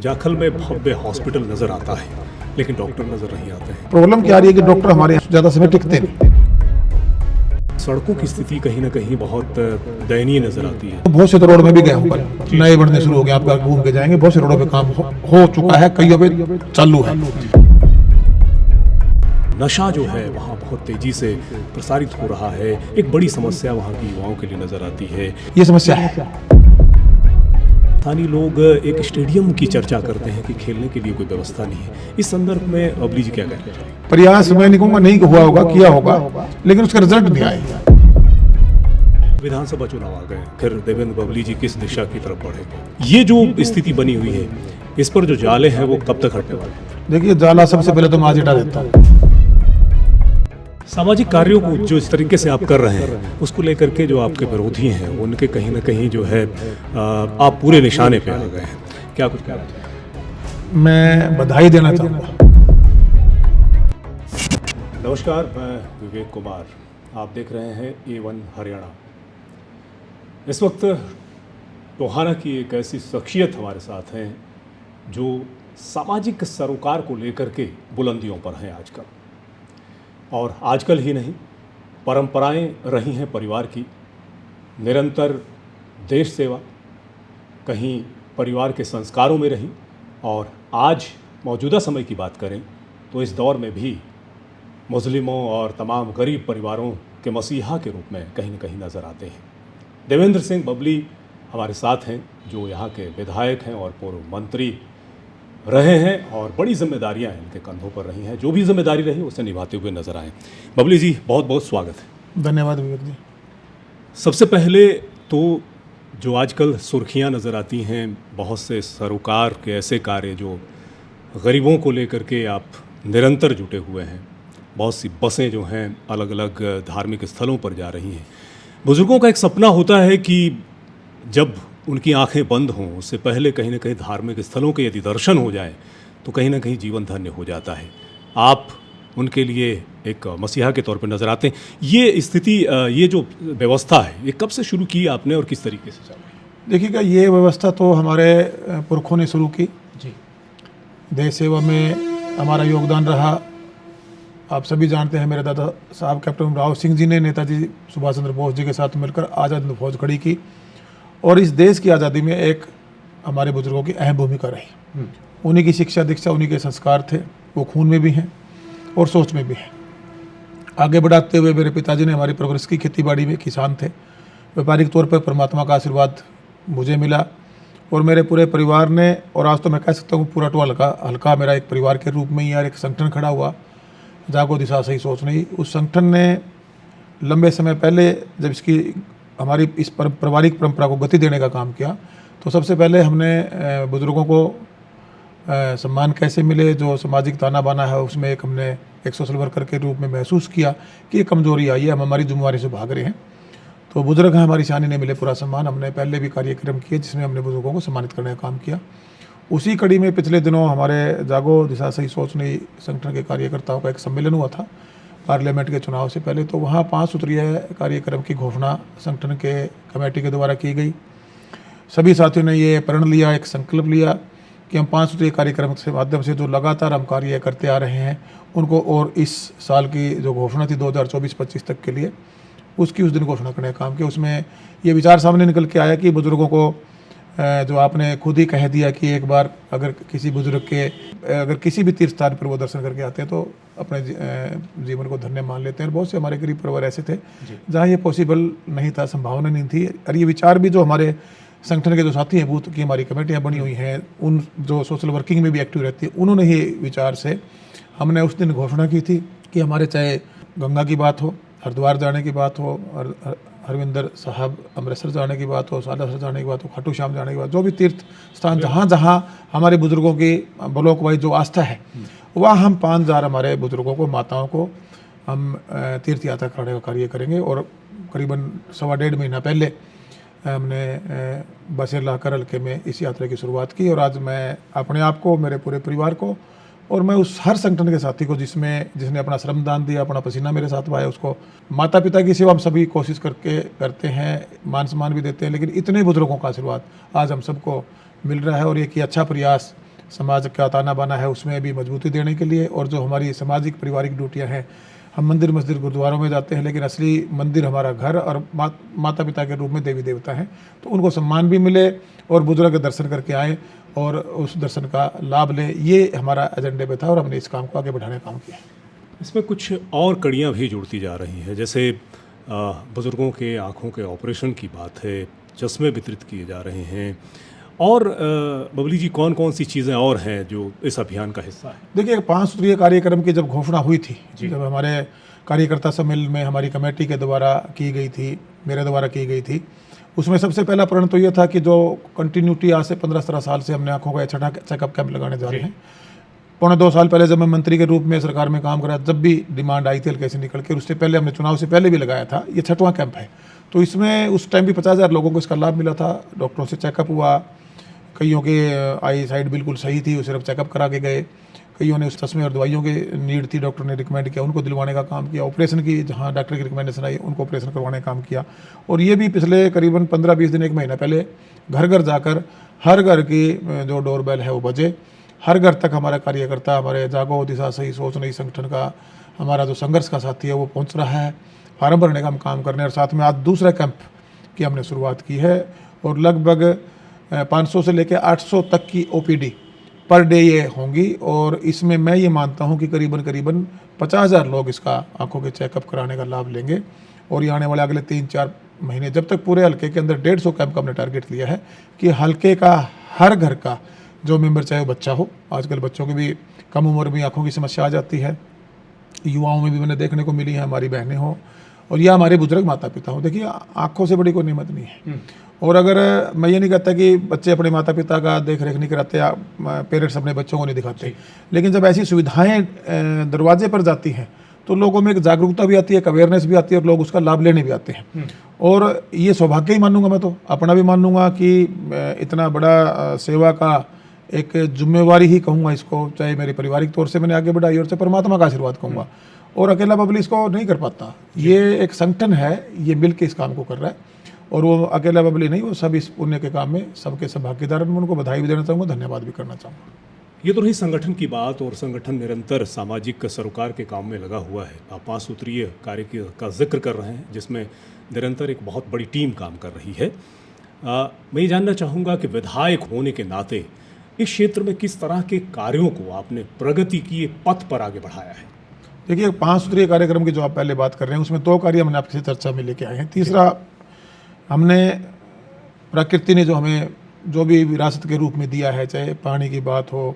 जाखल में भव्य हॉस्पिटल नजर आता है, लेकिन डॉक्टर नजर नहीं आते हैं। प्रॉब्लम क्या आ रही है कि डॉक्टर हमारे यहाँ ज्यादा समय टिकते नहीं। सड़कों की स्थिति कहीं ना कहीं बहुत दयनीय नजर आती है। बहुत से तो रोड में भी गए हूँ, नए बनने शुरू हो गए, आप घूम के जाएंगे, बहुत से रोडों पे काम हो चुका है, कईयों पे चालू है। नशा जो है वहाँ बहुत तेजी से प्रसारित हो रहा है। एक बड़ी समस्या वहाँ की युवाओं के लिए नजर आती है। ये समस्या है। स्थानीय लोग एक स्टेडियम की चर्चा करते हैं कि खेलने के लिए कोई व्यवस्था नहीं है। इस संदर्भ में बबली जी क्या कहते हैं? प्रयास मैं नहीं कहूँगा नहीं हुआ होगा, किया होगा, लेकिन उसका रिजल्ट नहीं आएगा। विधानसभा चुनाव आ गए, फिर देवेंद्र बबली जी किस दिशा की तरफ बढ़ेंगे? ये जो स्थिति बनी हुई है, इस पर जो जाले हैं वो कब तक हटने वाले हैं? देखिए, जाला सबसे पहले तो मैं आज हटा देता हूँ। सामाजिक कार्यों को जो इस तरीके से आप कर रहे हैं, उसको लेकर के जो आपके विरोधी हैं उनके कहीं ना कहीं जो है आप पूरे निशाने पे आ गए हैं। क्या कुछ कह रहे हैं? मैं बधाई देना चाहूँगा। नमस्कार, मैं विवेक कुमार, आप देख रहे हैं A1 हरियाणा। इस वक्त टोहाना की एक ऐसी शख्सियत हमारे साथ हैं जो सामाजिक सरोकार को लेकर के बुलंदियों पर हैं आजकल, और आजकल ही नहीं, परंपराएं रही हैं परिवार की, निरंतर देश सेवा कहीं परिवार के संस्कारों में रही। और आज मौजूदा समय की बात करें तो इस दौर में भी मुस्लिमों और तमाम गरीब परिवारों के मसीहा के रूप में कहीं न कहीं नज़र आते हैं। देवेंद्र सिंह बबली हमारे साथ हैं, जो यहाँ के विधायक हैं और पूर्व मंत्री रहे हैं, और बड़ी जिम्मेदारियां इनके कंधों पर रही हैं। जो भी जिम्मेदारी रही उसे निभाते हुए नजर आए। बबली जी, बहुत बहुत स्वागत है। धन्यवाद विवेक जी। सबसे पहले तो जो आजकल सुर्खियां नज़र आती हैं, बहुत से सरोकार के ऐसे कार्य जो गरीबों को लेकर के आप निरंतर जुटे हुए हैं। बहुत सी बसें जो हैं अलग अलग धार्मिक स्थलों पर जा रही हैं। बुजुर्गों का एक सपना होता है कि जब उनकी आंखें बंद हों उससे पहले कहीं ना कहीं धार्मिक स्थलों के यदि दर्शन हो जाए तो कहीं ना कहीं जीवन धन्य हो जाता है। आप उनके लिए एक मसीहा के तौर पर नज़र आते हैं। ये स्थिति, ये जो व्यवस्था है, ये कब से शुरू की आपने और किस तरीके से चल रही है? देखिएगा, ये व्यवस्था तो हमारे पुरखों ने शुरू की जी। देश सेवा में हमारा योगदान रहा। आप सभी जानते हैं, मेरे दादा साहब कैप्टन अमराव सिंह जी ने नेताजी सुभाष चंद्र बोस जी के साथ मिलकर आज़ाद हिंद फौज खड़ी की, और इस देश की आज़ादी में एक हमारे बुजुर्गों की अहम भूमिका रही। उन्हीं की शिक्षा दीक्षा, उन्हीं के संस्कार थे, वो खून में भी हैं और सोच में भी हैं। आगे बढ़ाते हुए मेरे पिताजी ने हमारी परवरिश की, खेती बाड़ी में किसान थे। व्यापारिक तौर पर परमात्मा का आशीर्वाद मुझे मिला और मेरे पूरे परिवार ने, और आज तो मैं कह सकता हूँ पूरा टोला हल्का मेरा एक परिवार के रूप में ही यार एक संगठन खड़ा हुआ, जागो दिशा सही सोच नहीं। उस संगठन ने लंबे समय पहले जब इसकी हमारी इस पारिवारिक परंपरा को गति देने का काम किया, तो सबसे पहले हमने बुजुर्गों को सम्मान कैसे मिले, जो सामाजिक ताना बाना है उसमें एक हमने एक सोशल वर्कर के रूप में महसूस किया कि ये कमजोरी आई है, हम हमारी जिम्मेवारी से भाग रहे हैं। तो बुजुर्ग हैं, हमारी शानी ने मिले पूरा सम्मान। हमने पहले भी कार्यक्रम किए जिसमें हमने बुजुर्गों को सम्मानित करने का काम किया। उसी कड़ी में पिछले दिनों हमारे जागो दिशा सही सोच नहीं संगठन के कार्यकर्ताओं का एक सम्मेलन हुआ था पार्लियामेंट के चुनाव से पहले। तो वहाँ 5 सूत्रीय कार्यक्रम की घोषणा संगठन के कमेटी के द्वारा की गई। सभी साथियों ने ये प्रण लिया, एक संकल्प लिया कि हम 5 सूत्रीय कार्यक्रम के माध्यम से जो लगातार हम कार्य करते आ रहे हैं उनको, और इस साल की जो घोषणा थी 2024-25 तक के लिए, उसकी उस दिन घोषणा करने का काम किया। उसमें ये विचार सामने निकल के आया कि बुजुर्गों को, जो आपने खुद ही कह दिया कि एक बार अगर किसी बुजुर्ग के अगर किसी भी तीर्थ स्थान पर वो दर्शन करके आते हैं तो अपने जीवन को धन्य मान लेते हैं। बहुत से हमारे गरीब परिवार ऐसे थे जहाँ ये पॉसिबल नहीं था, संभावना नहीं थी। और ये विचार भी जो हमारे संगठन के जो साथी हैं, बूथ की हमारी कमेटियाँ बनी हुई हैं, उन जो सोशल वर्किंग में भी एक्टिव रहती है, उन्होंने ही विचार से हमने उस दिन घोषणा की थी कि हमारे चाहे गंगा की बात हो, हरिद्वार जाने की बात हो, और हरविंदर साहब अमृतसर जाने की बात हो, सालासर जाने की बात हो, खाटू श्याम जाने की बात, जो भी तीर्थ स्थान जहाँ जहाँ हमारे बुजुर्गों की ब्लॉक वाइज जो आस्था है, वह हम 5000 हमारे बुजुर्गों को, माताओं को हम तीर्थ यात्रा कराने का कार्य करेंगे। और करीबन 1.5 महीना पहले हमने बसें लाकर हल्के में इस यात्रा की शुरुआत की। और आज मैं अपने आप को, मेरे पूरे परिवार को, और मैं उस हर संगठन के साथी को जिसने अपना श्रमदान दिया, अपना पसीना मेरे साथ बहाया, उसको, माता पिता की सेवा हम सभी कोशिश करते हैं, मान सम्मान भी देते हैं, लेकिन इतने बुजुर्गों का आशीर्वाद आज हम सबको मिल रहा है। और एक अच्छा प्रयास समाज का ताना बाना है उसमें भी मजबूती देने के लिए, और जो हमारी सामाजिक पारिवारिक ड्यूटियाँ हैं, हम मंदिर मस्जिद गुरुद्वारों में जाते हैं, लेकिन असली मंदिर हमारा घर और माता पिता के रूप में देवी देवता हैं, तो उनको सम्मान भी मिले और बुजुर्ग के दर्शन करके आएँ और उस दर्शन का लाभ लें। ये हमारा एजेंडे पे था और हमने इस काम को आगे बढ़ाने का काम किया। इसमें कुछ और कड़ियाँ भी जुड़ती जा रही हैं, जैसे बुज़ुर्गों के आँखों के ऑपरेशन की बात है, चश्मे वितरित किए जा रहे हैं, और बबली जी कौन कौन सी चीज़ें और हैं जो इस अभियान का हिस्सा है? देखिए, 5 सूत्रीय कार्यक्रम की जब घोषणा हुई थी, जब हमारे कार्यकर्ता सम्मेलन में हमारी कमेटी के द्वारा की गई थी, मेरे द्वारा की गई थी, उसमें सबसे पहला प्रण तो ये था कि जो कंटिन्यूटी आज से 15-17 साल से हमने आँखों का छठा चेकअप कैंप लगाने जा रहे हैं। 1.25 साल पहले जब मैं मंत्री के रूप में सरकार में काम करा, जब भी डिमांड आई थी हल्के से निकल के, उससे पहले हमने चुनाव से पहले भी लगाया था, ये 6वां कैंप है। तो इसमें उस टाइम भी 50,000 लोगों को इसका लाभ मिला था। डॉक्टरों से चेकअप हुआ, कईयों के आई साइड बिल्कुल सही थी, वो सिर्फ चेकअप करा के गए, कईयों ने उस चश्मे और दवाइयों की नीड थी, डॉक्टर ने रिकमेंड किया, उनको दिलवाने का काम किया। ऑपरेशन की जहाँ डॉक्टर की रिकमेंडेशन आई, उनको ऑपरेशन करवाने का काम किया। और ये भी पिछले करीबन 15-20 दिन, 1 महीना पहले घर घर जाकर हर घर की जो डोरबेल है वो बजे, हर घर तक हमारा कार्यकर्ता, हमारे जागो दिशा सही सोच नई संगठन का हमारा जो संघर्ष का साथी है वो पहुँच रहा है। फार्म भरने का हम काम करने, और साथ में आज दूसरे कैंप की हमने शुरुआत की है, और लगभग 500 से लेकर 800 तक की OPD पर डे ये होंगी। और इसमें मैं ये मानता हूँ कि करीबन 50,000 लोग इसका आंखों के चेकअप कराने का लाभ लेंगे। और ये आने वाले अगले 3-4 महीने, जब तक पूरे हल्के के अंदर 150 कैंप का हमने टारगेट लिया है कि हल्के का हर घर का जो मेंबर, चाहे वो बच्चा हो, आजकल बच्चों की भी कम उम्र में आंखों की समस्या आ जाती है, युवाओं में भी मैंने देखने को मिली है, हमारी बहनें हों और या हमारे बुजुर्ग माता पिता हों। देखिए, आँखों से बड़ी कोई नेमत नहीं है। और अगर मैं ये नहीं कहता कि बच्चे अपने माता पिता का देख रेख नहीं कराते, या पेरेंट्स अपने बच्चों को नहीं दिखाते, लेकिन जब ऐसी सुविधाएं दरवाजे पर जाती हैं तो लोगों में एक जागरूकता भी आती है, एक अवेयरनेस भी आती है, और लोग उसका लाभ लेने भी आते हैं। और ये सौभाग्य ही मानूंगा, मैं तो अपना भी मानूंगा कि इतना बड़ा सेवा का एक जिम्मेवारी ही कहूँगा इसको, चाहे मेरे पारिवारिक तौर से मैंने आगे बढ़ाई और चाहे परमात्मा का आशीर्वाद कहूँगा। और अकेला बबली इसको नहीं कर पाता, ये एक संगठन है, ये मिल के इस काम को कर रहा है, और वो अकेला बबली नहीं, वो सब इस पुण्य के काम में सबके सब भागीदार। मैं उनको बधाई भी देना चाहूँगा, धन्यवाद भी करना चाहूँगा। ये तो रही संगठन की बात, और संगठन निरंतर सामाजिक सरोकार के काम में लगा हुआ है। आप 5 सूत्रीय कार्य का जिक्र कर रहे हैं, जिसमें निरंतर एक बहुत बड़ी टीम काम कर रही है। मैं ये जानना चाहूँगा कि विधायक होने के नाते इस क्षेत्र में किस तरह के कार्यों को आपने प्रगति की पथ पर आगे बढ़ाया है? देखिए, 5 सूत्रीय कार्यक्रम की जो आप पहले बात कर रहे हैं, उसमें 2 कार्य हमने आपसे चर्चा में लेके आए हैं। तीसरा, हमने प्रकृति ने जो हमें जो भी विरासत के रूप में दिया है, चाहे पानी की बात हो,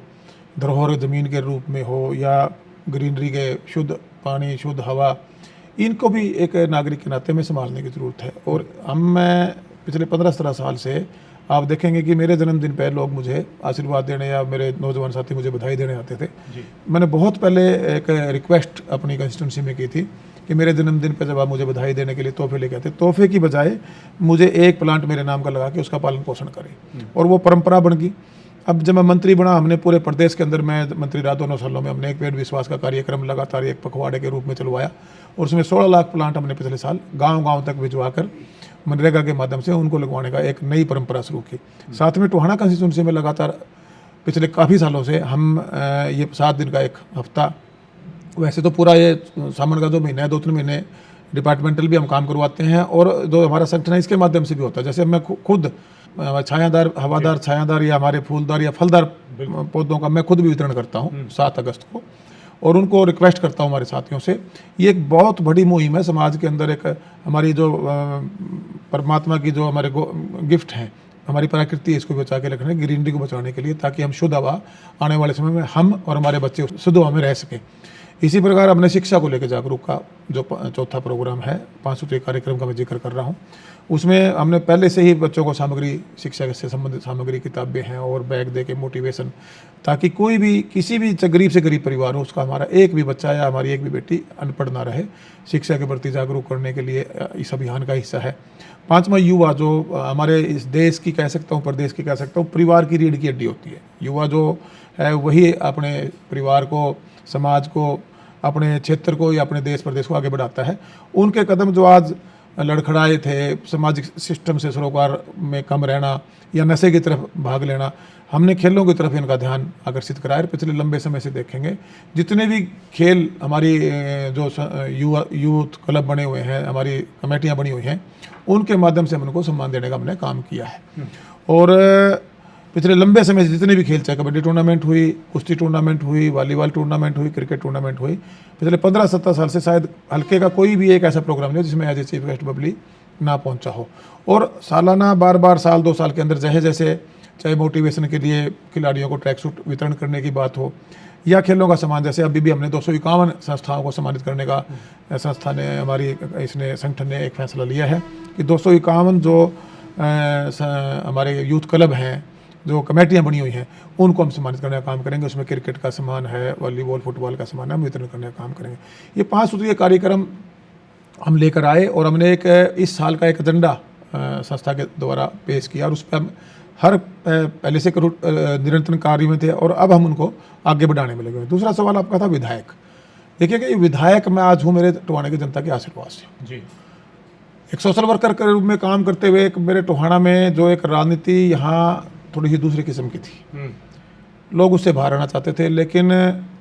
धरोहर ज़मीन के रूप में हो, या ग्रीनरी के शुद्ध पानी, शुद्ध हवा, इनको भी एक नागरिक के नाते में संभालने की ज़रूरत है। और मैं पिछले 15-17 साल से आप देखेंगे कि मेरे जन्मदिन पर लोग मुझे आशीर्वाद देने या मेरे नौजवान साथी मुझे बधाई देने आते थे। मैंने बहुत पहले एक रिक्वेस्ट अपनी कंस्टिट्यूंसी में की थी कि मेरे जन्मदिन पर जब आप मुझे बधाई देने के लिए तोहफे लेके आते, तोहफे की बजाय मुझे एक प्लांट मेरे नाम का लगा के उसका पालन पोषण करें। और वो परंपरा बन गई। अब जब मैं मंत्री बना, हमने पूरे प्रदेश के अंदर, मैं मंत्री रहा 2 सालों में, हमने एक पेड़ विश्वास का कार्यक्रम लगातार एक पखवाड़े के रूप में चलवाया, और उसमें 16 लाख प्लांट हमने पिछले साल गांव-गांव तक भिजवा कर मनरेगा के माध्यम से उनको लगवाने का एक नई परंपरा शुरू की। साथ में टोहाना कंस्टिट्यूंसी में लगातार पिछले काफ़ी सालों से हम ये 7 दिन का एक हफ्ता, वैसे तो पूरा ये सावन का जो महीना है, 2-3 महीने डिपार्टमेंटल भी हम काम करवाते हैं, और जो हमारा संगठन है इसके माध्यम से भी होता है। जैसे मैं खुद छायादार, हवादार, छायादार या हमारे फूलदार या फलदार पौधों का मैं खुद भी वितरण करता हूँ 7 अगस्त को, और उनको रिक्वेस्ट करता हूँ हमारे साथियों से। ये एक बहुत बड़ी मुहिम है समाज के अंदर, एक हमारी जो परमात्मा की जो हमारे गिफ्ट हैं, हमारी प्रकृति, इसको बचा के रखने, ग्रीनरी को बचाने के लिए, ताकि हम शुद्ध हवा आने वाले समय में हम और हमारे बच्चे शुद्ध हवा में रह सकें। इसी प्रकार हमने शिक्षा को लेकर जागरूक का जो 4था प्रोग्राम है, 5 सूत्रीय कार्यक्रम का मैं जिक्र कर रहा हूँ, उसमें हमने पहले से ही बच्चों को सामग्री, शिक्षा से संबंधित सामग्री, किताबें हैं और बैग दे के मोटिवेशन, ताकि कोई भी किसी भी गरीब से गरीब परिवार हो, उसका हमारा एक भी बच्चा या हमारी एक भी बेटी अनपढ़ ना रहे, शिक्षा के प्रति जागरूक करने के लिए इस अभियान का हिस्सा है। 5वां, युवा, जो हमारे इस देश की कह सकता हूँ, प्रदेश की कह सकता हूँ, परिवार की रीढ़ की हड्डी होती है। युवा जो है वही अपने परिवार को, समाज को, अपने क्षेत्र को या अपने देश प्रदेश को आगे बढ़ाता है। उनके कदम जो आज लड़खड़ाए थे, सामाजिक सिस्टम से सरोकार में कम रहना या नशे की तरफ भाग लेना, हमने खेलों की तरफ इनका ध्यान आकर्षित कराया। पिछले लंबे समय से देखेंगे जितने भी खेल हमारी जो यूथ क्लब बने हुए हैं, हमारी कमेटियां बनी हुई हैं, उनके माध्यम से हम उनको सम्मान देने का हमने काम किया है। और पिछले लंबे समय से जितने भी खेल, चाहे कबड्डी टूर्नामेंट हुई, कुश्ती टूर्नामेंट हुई, वॉलीबॉल टूर्नामेंट हुई, क्रिकेट टूर्नामेंट हुई, पिछले 15-17 साल से शायद हल्के का कोई भी एक ऐसा प्रोग्राम नहीं हो जिसमें as a chief guest Babli ना पहुंचा हो। और सालाना बार साल 2 साल के अंदर जैसे जैसे चाहे मोटिवेशन के लिए खिलाड़ियों को ट्रैक सूट वितरण करने की बात हो या खेलों का सम्मान, जैसे अभी भी हमने 251 संस्थाओं को सम्मानित करने का संस्था ने इसने संगठन ने एक फैसला लिया है कि 251 जो हमारे यूथ क्लब हैं, जो कमेटियां बनी हुई हैं, उनको हम सम्मानित करने का काम करेंगे। उसमें क्रिकेट का सम्मान है, वॉलीबॉल फुटबॉल का सम्मान है, हम वितरण करने का काम करेंगे। ये 5 सूत्रीय कार्यक्रम हम लेकर आए और हमने एक इस साल का एक एजेंडा संस्था के द्वारा पेश किया और उस पर हम हर पहले से निरंतर कार्य में थे और अब हम उनको आगे बढ़ाने में लगे हुए। दूसरा सवाल आपका था विधायक। देखिए कि विधायक मैं आज हूँ मेरे टोहाना की जनता के आशीर्वाद से जी। एक सोशल वर्कर के रूप में काम करते हुए एक मेरे टोहाना में जो एक राजनीति यहाँ थोड़ी सी दूसरी किस्म की थी, लोग उससे बाहर आना चाहते थे, लेकिन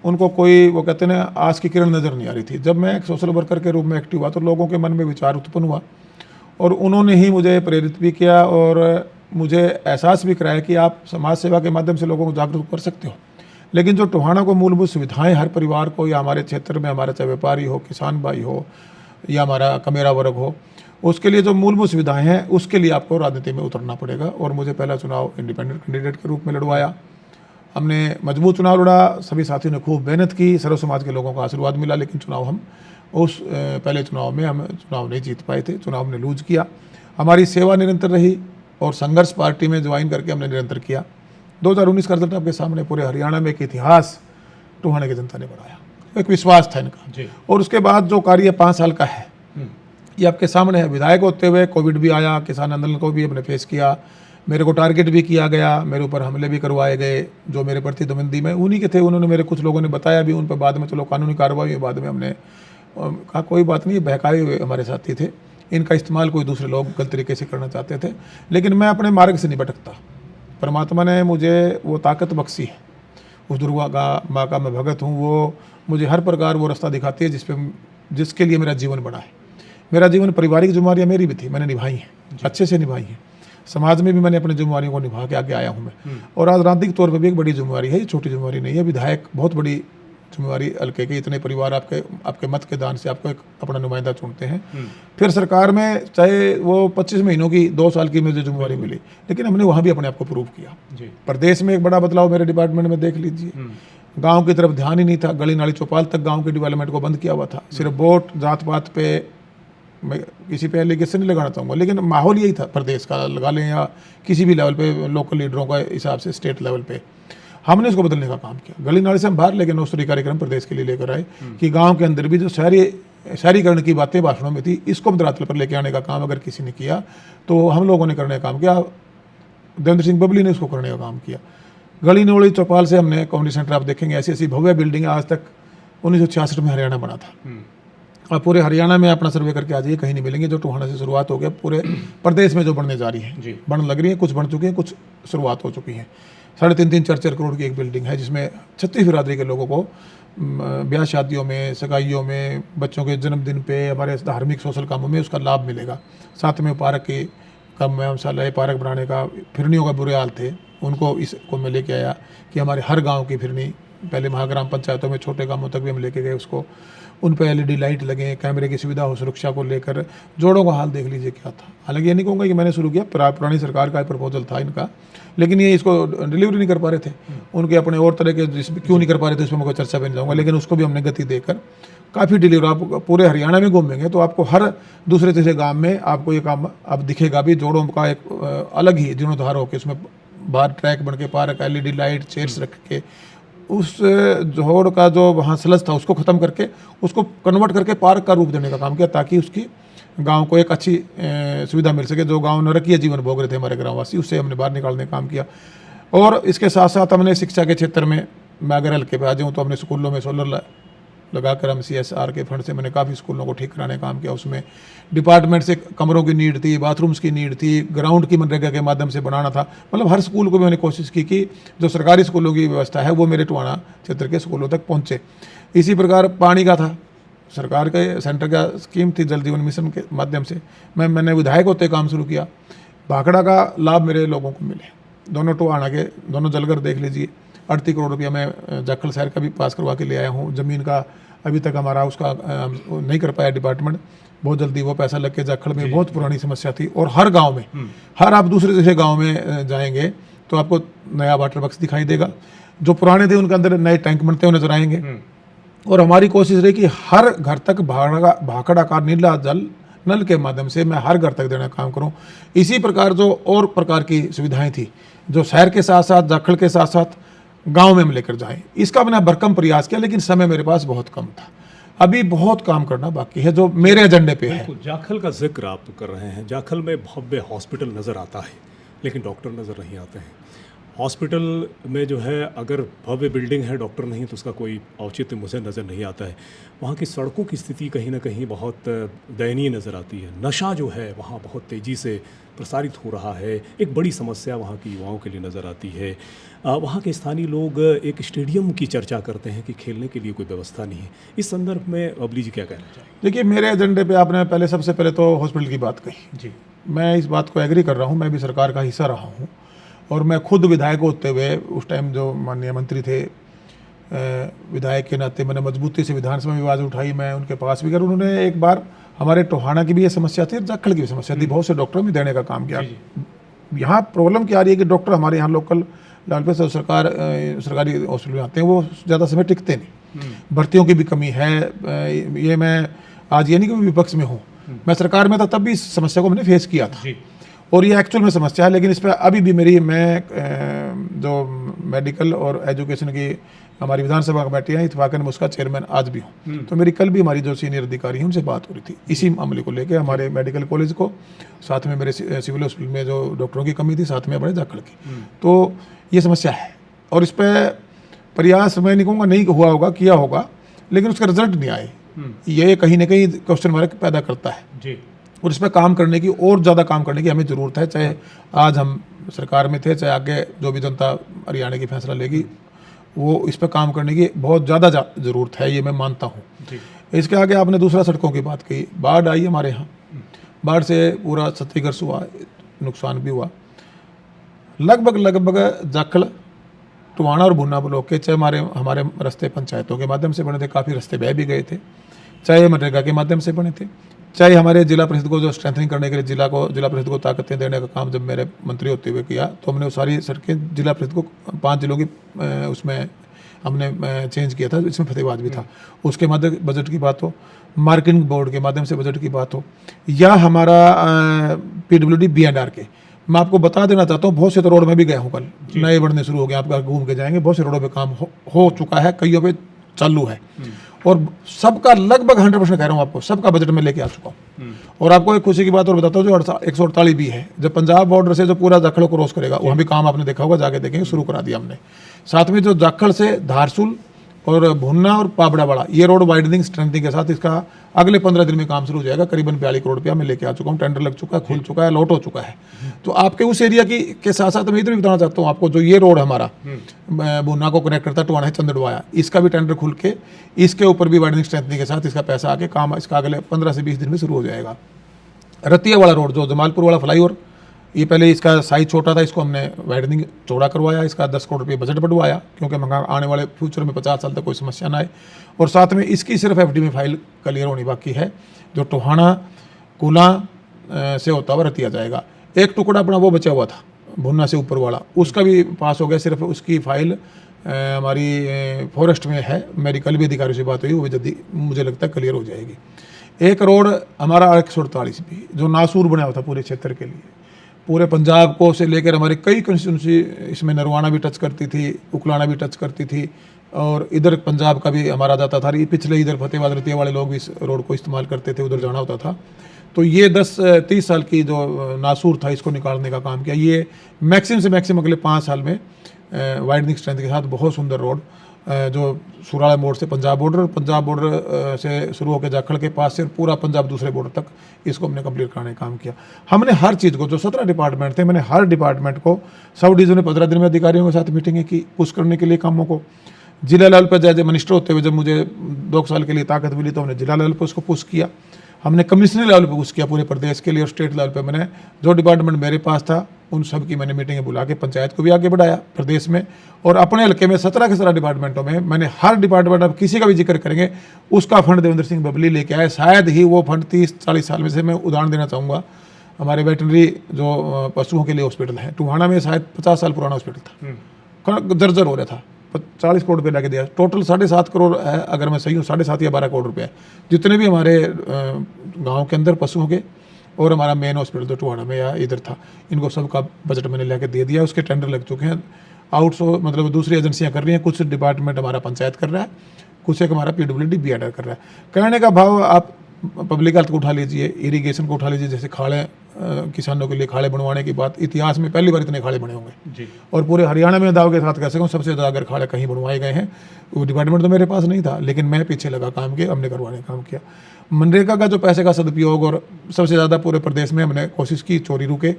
उनको कोई, वो कहते हैं आज की किरण नज़र नहीं आ रही थी। जब मैं एक सोशल वर्कर के रूप में एक्टिव हुआ तो लोगों के मन में विचार उत्पन्न हुआ और उन्होंने ही मुझे प्रेरित भी किया और मुझे एहसास भी कराया कि आप समाज सेवा के माध्यम से लोगों को जागरूक कर सकते हो। लेकिन जो टोहाना को मूलभूत सुविधाएं हर परिवार को या हमारे क्षेत्र में हमारा चाहे व्यापारी हो, किसान भाई हो या हमारा कमेरा वर्ग हो, उसके लिए जो मूलभूत सुविधाएं हैं उसके लिए आपको राजनीति में उतरना पड़ेगा। और मुझे पहला चुनाव इंडिपेंडेंट कैंडिडेट के रूप में लड़वाया। हमने मजबूत चुनाव लड़ा, सभी साथियों ने खूब मेहनत की, सर्व समाज के लोगों का आशीर्वाद मिला, लेकिन चुनाव हम उस पहले चुनाव में हम चुनाव नहीं जीत पाए थे, चुनाव हमने लूज किया। हमारी सेवा निरंतर रही और संघर्ष पार्टी में ज्वाइन करके हमने निरंतर किया। 2019 का रिजल्ट आपके सामने, पूरे हरियाणा में एक इतिहास टोहाना की जनता ने बढ़ाया, एक विश्वास था इनका जी। और उसके बाद जो कार्य 5 साल का है ये आपके सामने है। विधायक होते हुए कोविड भी आया, किसान आंदोलन को भी हमने फेस किया, मेरे को टारगेट भी किया गया, मेरे ऊपर हमले भी करवाए गए जो मेरे प्रतिद्वंदी में उन्हीं के थे। उन्होंने मेरे कुछ लोगों ने बताया भी, उन पर बाद में चलो कानूनी कार्रवाई हुई, बाद में हमने कहा कोई बात नहीं, बहकाए हुए हमारे साथी थे, इनका इस्तेमाल कोई दूसरे लोग गलत तरीके से करना चाहते थे। लेकिन मैं अपने मार्ग से नहीं भटकता, परमात्मा ने मुझे वो ताकत बख्शी है, उस दुर्गा का माँ का मैं भगत हूँ, वो मुझे हर प्रकार वो रास्ता दिखाती है जिसके लिए मेरा जीवन बना है। मेरा जीवन पारिवारिक जिम्मेदारियाँ मेरी भी थी, मैंने निभाई हैं, अच्छे से निभाई हैं। समाज में भी मैंने अपनी जिम्मेदारियों को निभा के आगे आया हूँ मैं। और आज राजनीतिक तौर पर भी एक बड़ी जिम्मेदारी है, ये छोटी जिम्मेदारी नहीं है। विधायक बहुत बड़ी जिम्मेदारी हल्के के, इतने परिवार आपके मत के दान से आपको एक अपना नुमाइंदा चुनते हैं। फिर सरकार में चाहे वो 25 महीनों की 2 साल की मुझे जिम्मेदारी मिली, लेकिन हमने वहाँ भी अपने आप को प्रूव किया। प्रदेश में एक बड़ा बदलाव मेरे डिपार्टमेंट में देख लीजिए, गाँव की तरफ ध्यान ही नहीं था, गली नाली चौपाल तक गाँव के डेवलपमेंट को बंद किया हुआ था। सिर्फ वोट जात पात पे, मैं किसी पे एलिगेशन नहीं लगाना चाहूँगा, लेकिन माहौल यही था प्रदेश का, लगा लें या किसी भी लेवल पे लोकल लीडरों का हिसाब से स्टेट लेवल पे। हमने इसको बदलने का काम किया, गली नाली से हम बाहर, लेकिन उस कार्यक्रम प्रदेश के लिए लेकर आए कि गांव के अंदर भी जो शहरीकरण की बातें भाषणों में थी, इसको धरातल पर लेके आने का काम अगर किसी ने किया तो हम लोगों ने करने का काम किया। देवेंद्र सिंह बबली ने उसको करने का काम किया। गली नोली चौपाल से हमने कम्युनिटी सेंटर, आप देखेंगे ऐसी ऐसी भव्य बिल्डिंग आज तक 1966 में हरियाणा बना था। और पूरे हरियाणा में अपना सर्वे करके आ जाइए, कहीं नहीं मिलेंगे। जो टोहाना से शुरुआत हो गया, पूरे प्रदेश में जो बनने जा रही है, बन लग रही है, कुछ बन चुकी है, कुछ शुरुआत हो चुकी है। 3.5-4 करोड़ की एक बिल्डिंग है जिसमें 36 बिरादरी के लोगों को ब्याह शादियों में, सगाइयों में, बच्चों के जन्मदिन पे, हमारे धार्मिक सोशल कामों में उसका लाभ मिलेगा। साथ में पार्क की कम मसाला पार्क बनाने का, फिरनियों का बुरे हाल थे, उनको इसको मैं लेके आया कि हमारे हर गाँव की फिरनी, पहले महाग्राम पंचायतों में छोटे गाँवों तक भी हम लेके गए उसको, उन पर LED लाइट लगे, कैमरे की सुविधा हो, सुरक्षा को लेकर। जोड़ों का हाल देख लीजिए क्या था। हालांकि ये नहीं कहूँगा कि मैंने शुरू किया, पुरानी सरकार का प्रपोजल था इनका, लेकिन ये इसको डिलीवरी नहीं कर पा रहे थे, उनके अपने और तरह के क्यों नहीं कर पा रहे थे, उसमें मैं कोई चर्चा पे नहीं जाऊँगा, लेकिन उसको भी हमने गति देकर काफ़ी डिलीवर। आप पूरे हरियाणा में घूमेंगे तो आपको हर दूसरे तीसरे गाँव में आपको ये काम अब दिखेगा भी। जोड़ों का एक अलग ही जीर्णोद्धार होकर उसमें बाहर ट्रैक बन के, पार्क, LED लाइट, चेयर्स रख के, उस जोड़ का जो वहाँ सलज था उसको ख़त्म करके उसको कन्वर्ट करके पार्क का रूप देने का काम किया, ताकि उसकी गांव को एक अच्छी सुविधा मिल सके। जो गांव नरकीय जीवन भोग रहे थे हमारे ग्रामवासी, उससे हमने बाहर निकालने का काम किया। और इसके साथ साथ हमने शिक्षा के क्षेत्र में, मैं अगर हल्के पे आ जाऊँ तो हमने स्कूलों में सोलर लगाकर हम CSR के फंड से मैंने काफ़ी स्कूलों को ठीक कराने का काम किया। उसमें डिपार्टमेंट से कमरों की नीड थी, बाथरूम्स की नीड थी, ग्राउंड की मनरेगा के माध्यम से बनाना था। मतलब हर स्कूल को मैंने कोशिश की कि जो सरकारी स्कूलों की व्यवस्था है वो मेरे टोहाना क्षेत्र के स्कूलों तक पहुँचे। इसी प्रकार पानी का था, सरकार के सेंटर का स्कीम थी जल जीवन मिशन के माध्यम से मैंने विधायक होते काम शुरू किया। भाखड़ा का लाभ मेरे लोगों को मिले। दोनों टोहाना के दोनों जलघर देख लीजिए। 38 करोड़ रुपया मैं जाखल शहर का भी पास करवा के ले आया हूँ। ज़मीन का अभी तक हमारा उसका नहीं कर पाया डिपार्टमेंट। बहुत जल्दी वो पैसा लग के जाखल में बहुत पुरानी समस्या थी। और हर गाँव में, हर आप दूसरे दूसरे गाँव में जाएंगे तो आपको नया वाटर बक्स दिखाई देगा। जो पुराने थे उनके अंदर नए टैंक बनते हुए नजर आएंगे। और हमारी कोशिश रही कि हर घर तक भाखड़ा का नीला जल नल के माध्यम से मैं हर घर तक देने का काम करूं। इसी प्रकार जो और प्रकार की सुविधाएं थी जो शहर के साथ साथ जाखल के साथ साथ गांव में हम लेकर जाएं, इसका मैंने भरकम प्रयास किया, लेकिन समय मेरे पास बहुत कम था। अभी बहुत काम करना बाकी है जो मेरे एजेंडे पे है। जाखल का जिक्र आप कर रहे हैं। जाखल में भव्य हॉस्पिटल नज़र आता है लेकिन डॉक्टर नज़र नहीं आते हैं। हॉस्पिटल में जो है अगर भव्य बिल्डिंग है, डॉक्टर नहीं तो उसका कोई औचित्य मुझे नज़र नहीं आता है। वहाँ की सड़कों की स्थिति कहीं ना कहीं बहुत दयनीय नज़र आती है। नशा जो है वहाँ बहुत तेज़ी से प्रसारित हो रहा है। एक बड़ी समस्या वहाँ की युवाओं के लिए नज़र आती है। वहाँ के स्थानीय लोग एक स्टेडियम की चर्चा करते हैं कि खेलने के लिए कोई व्यवस्था नहीं है। इस संदर्भ में अबली जी क्या कहना चाहिए? देखिए, मेरे एजेंडे पे आपने सबसे पहले तो हॉस्पिटल की बात कही जी। मैं इस बात को एग्री कर रहा हूँ। मैं भी सरकार का हिस्सा रहा हूँ और मैं खुद विधायक होते हुए उस टाइम जो माननीय मंत्री थे, विधायक के नाते मैंने मजबूती से विधानसभा में आवाज़ उठाई। मैं उनके पास भी गया। उन्होंने एक बार हमारे टोहाना की भी ये समस्या थी, जाखल की भी समस्या थी, बहुत से डॉक्टरों में देने का काम किया। यहाँ प्रॉब्लम क्या आ रही है कि डॉक्टर हमारे यहाँ लोकल लेवल पे सरकारी हॉस्पिटल में आते हैं, वो ज़्यादा समय टिकते नहीं। भर्तियों की भी कमी है। ये मैं आज ये नहीं कि विपक्ष में हूँ, मैं सरकार में था तब भी इस समस्या को मैंने फेस किया था और ये एक्चुअल में समस्या है। लेकिन इस पर अभी भी मैं जो मेडिकल और एजुकेशन की हमारी विधानसभा कमेटी है, इत्तेफाकन मैं उसका चेयरमैन आज भी हूँ। तो मेरी कल भी हमारी जो सीनियर अधिकारी हैं उनसे बात हो रही थी इसी मामले को लेकर, हमारे मेडिकल कॉलेज को, साथ में मेरे सिविल हॉस्पिटल में जो डॉक्टरों की कमी थी, साथ में बड़े जाखल की। तो ये समस्या है और इस पर प्रयास मैं नहीं कहूँगा नहीं हुआ होगा, किया होगा, लेकिन उसका रिजल्ट नहीं आए। ये कहीं ना कहीं क्वेश्चन मार्क पैदा करता है जी। और इस पर काम करने की, और ज़्यादा काम करने की हमें ज़रूरत है। चाहे आज हम सरकार में थे, चाहे आगे जो भी जनता हरियाणा की फैसला लेगी, वो इस पर काम करने की बहुत ज़्यादा ज़रूरत है, ये मैं मानता हूँ। इसके आगे आपने दूसरा सड़कों की बात की। बाढ़ आई हमारे यहाँ, बाढ़ से पूरा क्षतिग्रस्त हुआ, नुकसान भी हुआ। लगभग जाखल, टोहाना और भुन्ना ब्लॉक के, चाहे हमारे रास्ते पंचायतों के माध्यम से बने थे, काफ़ी रास्ते बह भी गए थे, चाहे मनरेगा के माध्यम से बने थे, चाहे हमारे जिला परिषद को जो स्ट्रेंथनिंग करने के लिए जिला परिषद को ताकतें देने का काम जब मेरे मंत्री होते हुए किया, तो हमने वो सारी सड़कें जिला परिषद को 5 जिलों की उसमें हमने चेंज किया था, इसमें फतेहाबाद भी था। उसके माध्यम बजट की बात हो, मार्केटिंग बोर्ड के माध्यम से बजट की बात हो, या हमारा PWD B&R के, मैं आपको बता देना चाहता हूँ, बहुत से तो रोड में भी गया हूँ, कल नए बढ़ने शुरू हो गए, आप घूम के जाएंगे, बहुत से रोडों पे काम हो चुका है, कईयों पे चालू है और सबका लगभग 100% कह रहा हूँ आपको, सबका बजट में लेके आ चुका हूँ। और आपको एक खुशी की बात और बताता हूँ, जो 148 भी है, जब पंजाब बॉर्डर से जो पूरा जाखल क्रॉस करेगा, वहाँ भी काम आपने देखा होगा, जाके देखेंगे, शुरू करा दिया हमने। साथ में जो जाखल से धारसूल और भुन्ना और पाबड़ावाड़ा, ये रोड वाइडनिंग स्ट्रेंथनिंग के साथ इसका अगले 15 दिन में काम शुरू हो जाएगा। करीबन 42 करोड़ रुपया मैं लेके आ चुका हूँ, टेंडर लग चुका है, खुल चुका है, लॉट हो चुका है। तो आपके उस एरिया के साथ साथ मैं इधर भी बताना चाहता हूँ आपको, जो ये रोड हमारा भुन्ना को कनेक्ट करता है टोहाना है चंद्रडवाया, इसका भी टेंडर खुल के, इसके ऊपर भी वाइडनिंग स्ट्रेंथनिंग के साथ इसका पैसा आके काम इसका अगले 15 से 20 दिन में शुरू हो जाएगा। रतिया वाला रोड, जो जमालपुर वाला फ्लाईओवर, ये पहले इसका साइज छोटा था, इसको हमने वाइडनिंग चौड़ा करवाया, इसका 10 करोड़ रुपये बजट बढ़वाया, क्योंकि आने वाले फ्यूचर में 50 साल तक कोई समस्या ना आए। और साथ में इसकी सिर्फ FD में फाइल क्लियर होनी बाकी है, जो टोहाना कुला से होता हुआ रतिया जाएगा। एक टुकड़ा अपना वो बचा हुआ था भुन्ना से ऊपर वाला, उसका भी पास हो गया, सिर्फ उसकी फाइल हमारी फॉरेस्ट में है। मेरी कल भी अधिकारी से बात हुई, वो भी जल्दी मुझे लगता है क्लियर हो जाएगी। एक रोड हमारा 148 भी, जो नासूर बना हुआ था पूरे क्षेत्र के लिए, पूरे पंजाब को से लेकर हमारे कई कंस्टिट्यूंसी, इसमें नरवाना भी टच करती थी, उकलाना भी टच करती थी, और इधर पंजाब का भी हमारा जाता था। पिछले इधर फतेहाबाद रतिया वाले लोग भी इस रोड को इस्तेमाल करते थे, उधर जाना होता था। तो ये 10-30 साल की जो नासूर था, इसको निकालने का काम किया। ये मैक्सिमम से मैक्सिमम अगले 5 साल में वाइडनिंग स्ट्रेंथ के साथ बहुत सुंदर रोड जो सुराला मोड़ से पंजाब बॉर्डर से शुरू होकर जाखड़ के पास से पूरा पंजाब दूसरे बॉर्डर तक इसको हमने कंप्लीट कराने का काम किया। हमने हर चीज़ को, जो 17 डिपार्टमेंट थे, मैंने हर डिपार्टमेंट को सब डिवीजन में 15 दिन में अधिकारियों के साथ मीटिंगें की पुश करने के लिए कामों को। जिला लेवल पर जैसे मिनिस्टर होते हुए जब मुझे 2 साल के लिए ताकत मिली तो हमने जिला लेवल पर उसको पुश किया। हमने कमिश्नर लेवल पे पुश किया पूरे प्रदेश के लिए, और स्टेट लेवल पे मैंने जो डिपार्टमेंट मेरे पास था उन सब की मैंने मीटिंगें बुला के पंचायत को भी आगे बढ़ाया प्रदेश में। और अपने हल्के में 17 के 17 डिपार्टमेंटों में मैंने हर डिपार्टमेंट, अब किसी का भी जिक्र करेंगे उसका फंड देवेंद्र सिंह बबली लेके आए। शायद ही वो फंड 30-40 साल में से, मैं उदाहरण देना चाहूँगा, हमारे वेटनरी जो पशुओं के लिए हॉस्पिटल है टोहाना में, शायद 50 साल पुराना हॉस्पिटल था, जर्जर हो रहा था, 40 करोड़ रुपये लगे दिया। टोटल 7.5 करोड़ है, अगर मैं सही हूँ 7.5 या 12 करोड़ रुपये जितने भी हमारे गांव के अंदर पशुओं के, और हमारा मेन हॉस्पिटल तो टोहाना में या इधर था, इनको सबका बजट मैंने लेके दे दिया। उसके टेंडर लग चुके हैं, मतलब दूसरी एजेंसियां कर रही हैं, कुछ डिपार्टमेंट हमारा पंचायत कर रहा है, कुछ एक हमारा PWD BADR कर रहा है। कहने का भाव, आप पब्लिक हेल्थ को उठा लीजिए, इरिगेशन को उठा लीजिए, जैसे खाड़े किसानों के लिए खाड़े बनवाने की बात, इतिहास में पहली बार इतने खाड़े बने होंगे जी। और पूरे हरियाणा में दाव के साथ कह सकूँ सबसे ज़्यादा अगर खाड़े कहीं बनवाए गए हैं, वो डिपार्टमेंट तो मेरे पास नहीं था, लेकिन मैं पीछे लगा काम किया, हमने करवाने का काम किया। मनरेगा का जो पैसे का सदुपयोग, और सबसे ज़्यादा पूरे प्रदेश में हमने कोशिश की चोरी रुके,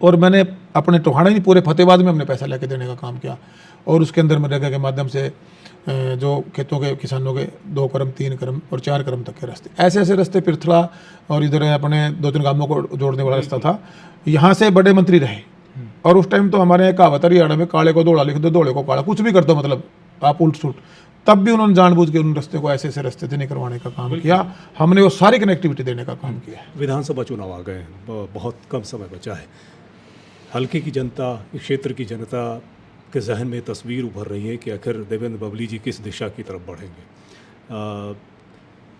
और मैंने अपने टोहाना ही पूरे फतेहाबाद में हमने पैसा लेके देने का काम किया। और उसके अंदर मनरेगा के माध्यम से जो खेतों के किसानों के 2 क्रम 3 क्रम और 4 क्रम तक के रास्ते, ऐसे ऐसे रास्ते पिरथला और इधर अपने 2-3 गांवों को जोड़ने वाला रास्ता था। यहाँ से बड़े मंत्री रहे, और उस टाइम तो हमारे यहाँ कहावत हरियाणा में, काले को दौड़ा लिख दो, दौड़े को काला, कुछ भी कर दो, मतलब आप उल्ट सुलट। तब भी उन्होंने जानबूझ के उन रास्ते को ऐसे ऐसे रास्ते से नहीं करवाने का काम किया। हमने वो सारी कनेक्टिविटी देने का काम किया। विधानसभा चुनाव आ गए, बहुत कम समय बचा है। हल्के की जनता, क्षेत्र की जनता के जहन में तस्वीर उभर रही है कि आखिर देवेंद्र बबली जी किस दिशा की तरफ बढ़ेंगे,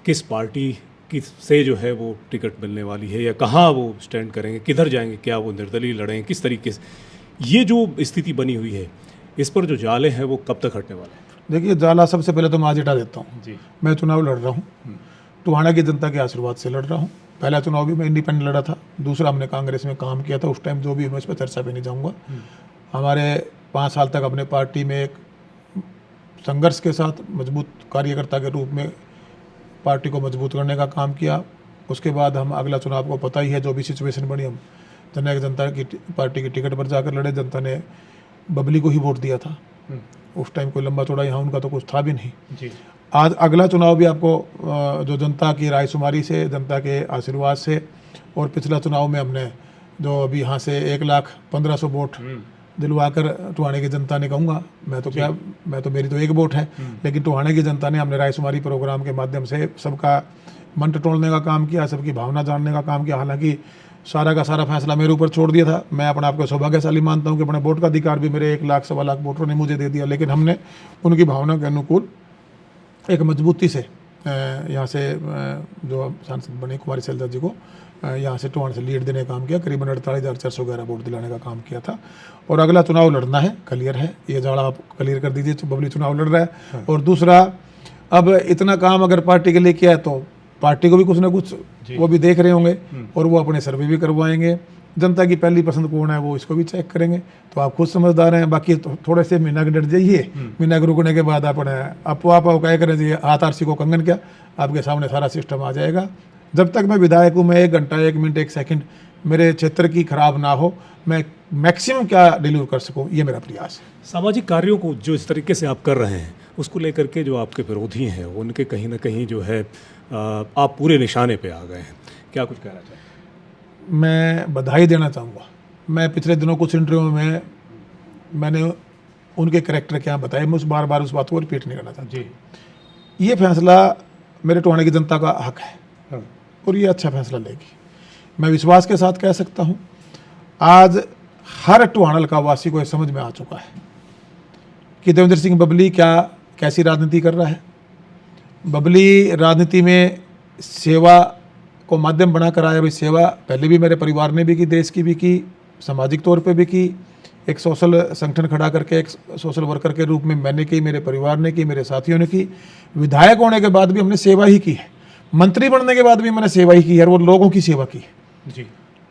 किस पार्टी की से जो है वो टिकट मिलने वाली है, या कहाँ वो स्टैंड करेंगे, किधर जाएंगे, क्या वो निर्दलीय लड़ेंगे, किस तरीके से। ये जो स्थिति बनी हुई है, इस पर जो जाले हैं वो कब तक हटने वाले हैं? देखिए, जाला सबसे पहले तो मैं आज हटा देता हूँ जी। मैं चुनाव लड़ रहा हूँ, टोहाना की जनता के आशीर्वाद से लड़ रहा हूँ। पहला चुनाव भी मैं इंडिपेंडेंट लड़ा था, दूसरा हमने कांग्रेस में काम किया था, उस टाइम जो भी मैं इस पर चर्चा पे नहीं जाऊँगा। हमारे 5 साल तक अपने पार्टी में एक संघर्ष के साथ मजबूत कार्यकर्ता के रूप में पार्टी को मजबूत करने का काम किया। उसके बाद हम अगला चुनाव को पता ही है, जो भी सिचुएशन बनी, हम जननायक जनता की पार्टी की टिकट पर जाकर लड़े। जनता ने बबली को ही वोट दिया था, उस टाइम कोई लंबा चौड़ा यहाँ उनका तो कुछ था भी नहीं जी। आज अगला चुनाव भी आपको जो जनता की रायशुमारी से, जनता के आशीर्वाद से, और पिछला चुनाव में हमने जो अभी यहाँ से 1,15,000 वोट दिलवा कर टोहाने की जनता ने, कहूँगा मैं तो क्या, मैं तो, मेरी तो एक वोट है, लेकिन टोहाने की जनता ने, हमने रायशुमारी प्रोग्राम के माध्यम से सबका मन टटोलने का काम किया, सबकी भावना जानने का काम किया। हालांकि सारा का सारा फैसला मेरे ऊपर छोड़ दिया था। मैं अपने आप को सौभाग्यशाली मानता हूँ कि अपने वोट का अधिकार भी मेरे 1 लाख 1.25 लाख वोटरों ने मुझे दे दिया, लेकिन हमने उनकी भावना के अनुकूल एक मजबूती से यहाँ से जो सांसद बने कुमारी शैलजा जी को यहाँ से टोहाना से लीड देने का काम किया। करीबन 48,411 वोट दिलाने का काम किया था। और अगला चुनाव लड़ना है, क्लियर है, ये जाड़ा आप क्लियर कर दीजिए, बबली चुनाव लड़ रहा है। और दूसरा, अब इतना काम अगर पार्टी के लिए किया है तो पार्टी को भी कुछ ना कुछ वो भी देख रहे होंगे, और वो अपने सर्वे भी करवाएंगे। जनता की पहली पसंद कौन है वो इसको भी चेक करेंगे, तो आप खुद समझदार हैं। बाकी तो थोड़े से महीना के डर जाइए, महीना के रुकने के बाद अपने आप क्या करें जी, हाथ आरसी को कंगन, क्या आपके सामने सारा सिस्टम आ जाएगा। जब तक मैं विधायक हूँ, मैं 1 घंटा 1 मिनट 1 सेकंड मेरे क्षेत्र की खराब ना हो, मैं मैक्सिमम क्या डिलीवर कर सकूँ, ये मेरा प्रयास है। सामाजिक कार्यों को जो इस तरीके से आप कर रहे हैं, उसको लेकर के जो आपके विरोधी हैं उनके कहीं ना कहीं जो है आप पूरे निशाने पे आ गए हैं, क्या कुछ कहना चाहिए? मैं बधाई देना चाहूँगा। मैं पिछले दिनों कुछ इंटरव्यू में मैंने उनके करैक्टर क्या बताए, मैं बार बार उस बात को रिपीट नहीं करना चाहता जी। ये फैसला मेरे टोहाने की जनता का हक है, और ये अच्छा फैसला लेगी। मैं विश्वास के साथ कह सकता हूँ, आज हर टोहाना का वासी को ये समझ में आ चुका है कि देवेंद्र सिंह बबली कैसी राजनीति कर रहा है। बबली राजनीति में सेवा को माध्यम बनाकर आया। भाई, सेवा पहले भी मेरे परिवार ने भी की, देश की भी की, सामाजिक तौर पे भी की। एक सोशल संगठन खड़ा करके एक सोशल वर्कर के रूप में मैंने की, मेरे परिवार ने की, मेरे साथियों ने की। विधायक होने के बाद भी हमने सेवा ही की है, मंत्री बनने के बाद भी मैंने सेवा ही की है, और वो लोगों की सेवा की है जी।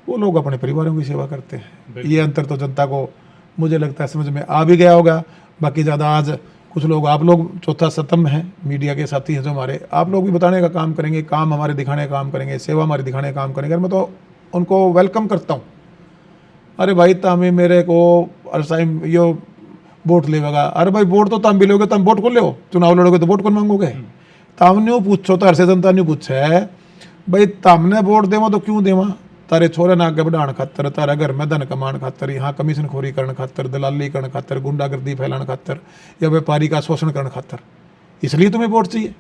वो लोग अपने परिवारों की सेवा करते हैं। ये अंतर तो जनता को मुझे लगता है समझ में आ भी गया होगा। बाकी ज़्यादा आज कुछ लोग, आप लोग चौथा स्तंभ हैं, मीडिया के साथी हैं जो हमारे, आप लोग भी बताने का काम करेंगे, काम हमारे दिखाने का काम करेंगे, सेवा हमारे दिखाने का काम करेंगे। मैं तो उनको वेलकम करता हूँ। अरे भाई तमें मेरे को टाइम यो वोट लेगा, अरे भाई वोट तो तम भी लोगे, तम वोट को ले, चुनाव लड़ोगे तो वोट कौन मांगोगे? तमने पूछो तो हर जनता ने पूछे भाई तमने वोट देवा तो क्यों देवा? तारे छोरे ना आगे बढ़ाने खातर, तारा घर में धन कमाने खातर, यहाँ कमीशन खोरी करने खातर, दलाली करने खातर, गुंडागर्दी फैलाने खातर, या व्यापारी का शोषण करने खातर, इसलिए तुम्हें वोट चाहिए।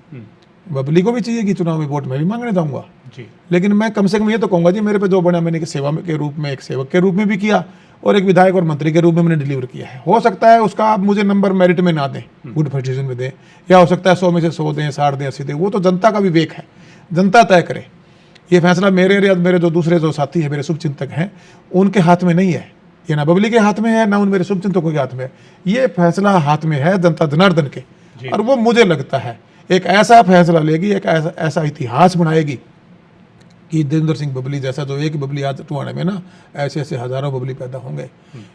बबली को भी चाहिए कि चुनाव में वोट मैं भी मांगने जाऊंगा जी। लेकिन मैं कम से कम ये तो कहूंगा जी, मेरे पे जो बना मैंने सेवा के रूप में, एक सेवक के रूप में भी किया और एक विधायक और मंत्री के रूप में मैंने डिलीवर किया है। हो सकता है उसका आप मुझे नंबर मेरिट में ना दें, गुड पोजीशन में दें, या हो सकता है 100 में से 100 दें, 60 दें, 80 दें, वो तो जनता का विवेक है, जनता तय करे। ये फैसला मेरे जो दूसरे जो साथी हैं, मेरे शुभचिंतक हैं, उनके हाथ में नहीं है, ये ना बबली के हाथ में है, ना उन मेरे शुभचिंतकों के हाथ में है। ये फैसला हाथ में है जनता जनार्दन के, और वो मुझे लगता है एक ऐसा फैसला लेगी, एक ऐसा इतिहास बनाएगी कि देवेंद्र सिंह बबली जैसा, जो एक बबली आज टुहाने में ना, ऐसे ऐसे हजारों बबली पैदा होंगे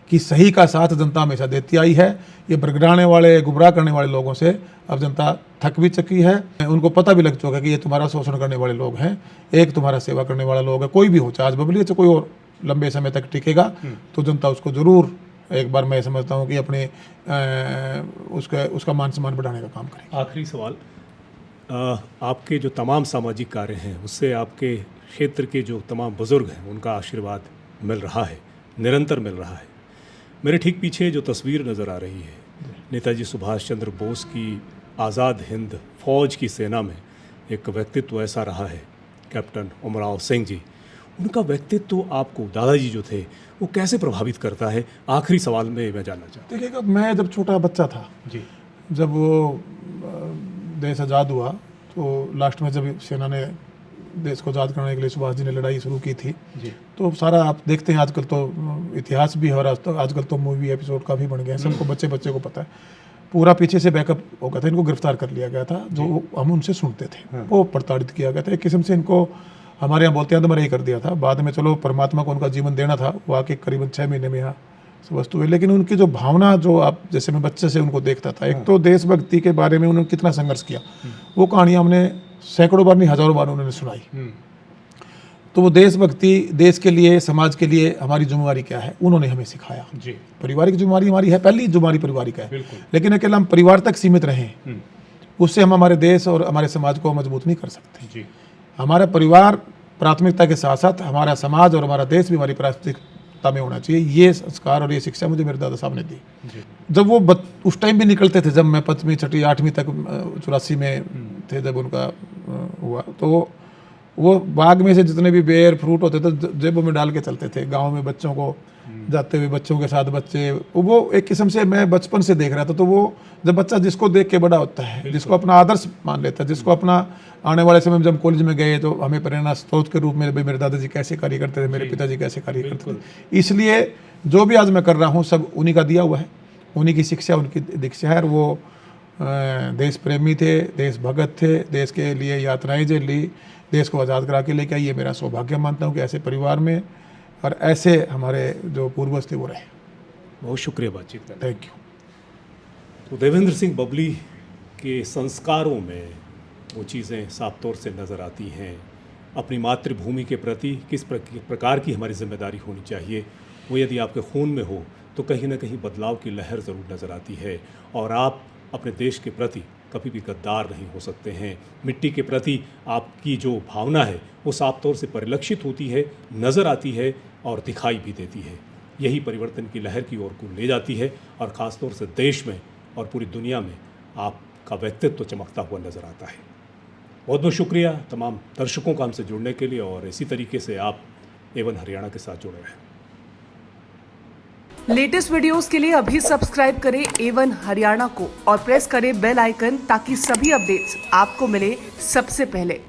कि सही का साथ जनता हमेशा देती आई है। ये बरगड़ाने वाले, गुमराह करने वाले लोगों से अब जनता थक भी चुकी है। उनको पता भी लग चुका है कि ये तुम्हारा शोषण करने वाले लोग हैं, एक तुम्हारा सेवा करने वाला लोग है। कोई भी हो, चाहे आज बबली से कोई और लंबे समय तक टिकेगा तो जनता उसको जरूर, एक बार मैं समझता हूँ कि अपने उसका मान सम्मान बढ़ाने का काम करें। आखिरी सवाल, आपके जो तमाम सामाजिक कार्य हैं उससे आपके क्षेत्र के जो तमाम बुजुर्ग हैं उनका आशीर्वाद मिल रहा है, निरंतर मिल रहा है। मेरे ठीक पीछे जो तस्वीर नज़र आ रही है, नेताजी सुभाष चंद्र बोस की आज़ाद हिंद फौज की सेना में एक व्यक्तित्व ऐसा रहा है, कैप्टन उमराव सिंह जी। उनका व्यक्तित्व आपको, दादाजी जो थे, वो कैसे प्रभावित करता है? आखिरी सवाल में मैं जानना चाहता हूँ। देखिएगा, मैं जब छोटा बच्चा था जी, जब वो देश आज़ाद हुआ तो लास्ट में जब सेना ने देश को आज़ाद करने के लिए सुभाष जी ने लड़ाई शुरू की थी जी, तो सारा आप देखते हैं आजकल तो इतिहास भी और आजकल तो मूवी एपिसोड काफ़ी बन गए हैं, सबको बच्चे को पता है। पूरा पीछे से बैकअप हो गया था, इनको गिरफ्तार कर लिया गया था, जो हम उनसे सुनते थे वो प्रताड़ित किया गया था, एक किस्म से इनको हमारे यहाँ बोलते हैं तो मरे ही कर दिया था। बाद में चलो परमात्मा को उनका जीवन देना था, वो आके करीबन 6 महीने में यहाँ वस्तु हुई। लेकिन उनकी जो भावना, जो आप जैसे मैं बच्चे से उनको देखता था, एक तो देशभक्ति के बारे में उन्होंने कितना संघर्ष किया, वो कहानियाँ हमने सैकड़ों बार नहीं हजारों बार उन्होंने सुनाई। तो वो देशभक्ति, देश के लिए, समाज के लिए हमारी जिम्मेवारी क्या है, उन्होंने हमें सिखाया जी। पारिवारिक जिम्मेवारी हमारी है, पहली जिम्मेवारी पारिवारिक है, लेकिन अकेला हम परिवार तक सीमित रहें उससे हम हमारे देश और हमारे समाज को मजबूत नहीं कर सकते जी। हमारा परिवार प्राथमिकता के साथ साथ हमारा समाज और हमारा देश भी हमारी प्राथमिकता में होना चाहिए। ये संस्कार और ये शिक्षा मुझे मेरे दादा साहब ने दी। जब वो उस टाइम भी निकलते थे, जब मैं 5वीं 6वीं 8वीं तक 84 में थे, जब उनका हुआ, तो वो बाग में से जितने भी बेर फ्रूट होते थे जेबों में डाल के चलते थे, गांव में बच्चों को जाते हुए, बच्चों के साथ बच्चे, वो एक किस्म से मैं बचपन से देख रहा था। तो वो जब बच्चा जिसको देख के बड़ा होता है, जिसको अपना आदर्श मान लेता है, जिसको अपना आने वाले समय में जब कॉलेज में गए तो हमें प्रेरणा स्रोत के रूप में मेरे दादाजी कैसे कार्य करते थे, मेरे पिताजी कैसे कार्य करते थे, इसलिए जो भी आज मैं कर रहा हूँ सब उन्हीं का दिया हुआ है, उन्हीं की शिक्षा, उनकी दीक्षा है। और वो देश प्रेमी थे, देशभगत थे, देश के लिए यात्राएं झेली, देश को आज़ाद करा के लेके आई। ये मेरा सौभाग्य मानता हूँ कि ऐसे परिवार में और ऐसे हमारे जो पूर्वज थे वो रहे। बहुत शुक्रिया बातचीत का, थैंक यू। तो देवेंद्र सिंह बबली के संस्कारों में वो चीज़ें साफ तौर से नज़र आती हैं। अपनी मातृभूमि के प्रति किस प्रकार की हमारी जिम्मेदारी होनी चाहिए, वो यदि आपके खून में हो तो कहीं ना कहीं बदलाव की लहर ज़रूर नज़र आती है। और आप अपने देश के प्रति कभी भी गद्दार नहीं हो सकते हैं। मिट्टी के प्रति आपकी जो भावना है वो साफ तौर से परिलक्षित होती है, नज़र आती है और दिखाई भी देती है। यही परिवर्तन की लहर की ओर को ले जाती है और ख़ास तौर से देश में और पूरी दुनिया में आपका व्यक्तित्व चमकता हुआ नज़र आता है। बहुत बहुत शुक्रिया तमाम दर्शकों का हमसे जुड़ने के लिए, और इसी तरीके से आप A1 हरियाणा के साथ जुड़े रहें। लेटेस्ट वीडियोस के लिए अभी सब्सक्राइब करें A1 हरियाणा को और प्रेस करें बेल आइकन ताकि सभी अपडेट्स आपको मिले सबसे पहले।